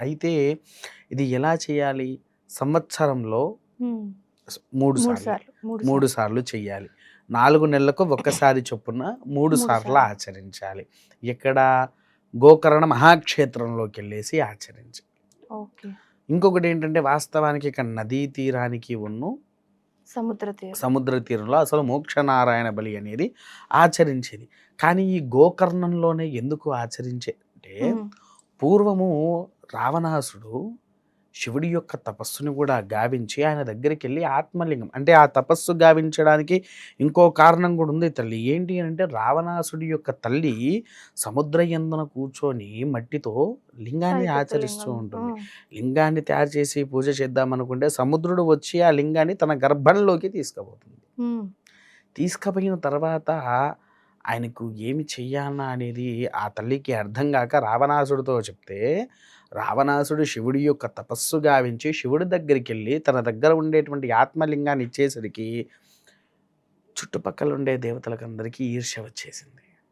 అయితే ఇది ఎలా చేయాలి? సంవత్సరంలో హ్మ్. 3 3 సార్లు. సార్లు. 3 3 సార్లు. సార్లు చెయ్యాలి. 4 నెలలకు ఒక్కసారి చొప్పున 3 3 సార్లు సార్లు. ఆచరించాలి. ఎక్కడ? గోకర్ణ మహాక్షేత్రంలోకెళ్ళేసి ఆచరించాలి. ఓకే. ఇంకొకటేంటంటే వాస్తవానికి ఇక్కడ నదీ తీరానికి సముద్ర తీరం. సముద్ర తీరంలో అసలు మోక్షనారాయణ బలి అనేది ఆచరించేది. కానీ ఈ గోకర్ణంలోనే ఎందుకు అంటే హ్మ్. పూర్వము రావణాసుడు శివుడి యొక్క తపస్సుని కూడా గావించి ఆయన దగ్గరికెళ్ళి ఆత్మలింగం అంటే ఆ తపస్సు గావించడానికి ఇంకో కారణం కూడా ఉంది తల్లి. ఏంటి అంటే రావణాసుడి యొక్క తల్లి సముద్ర యందున కూర్చొని మట్టితో లింగాన్ని సైకత్ ఆచరిస్తూ లింగం. ఉంటుంది. హ్మ్. లింగాన్ని తయారు చేసి పూజ చేద్దామనుకుంటే సముద్రుడు వచ్చి ఆ లింగాన్ని తన గర్భంలోకి తీసుకుపోతుంది. హ్మ్. తీసుకుపోయిన తర్వాత ఆయనకు ఏమి చెయ్యాలనా అనేది ఆ తల్లికి అర్థం గాక రావణాసుడితో చెప్తే, రావణాసుడు శివుడి యొక్క తపస్సు గావించి శివుడి దగ్గరికెళ్ళి తన దగ్గర ఉండేటువంటి ఆత్మలింగాన్ని ఇచ్చేసరికి చుట్టుపక్కల ఉండే దేవతలకందరికీ ఈర్ష్య వచ్చేసింది.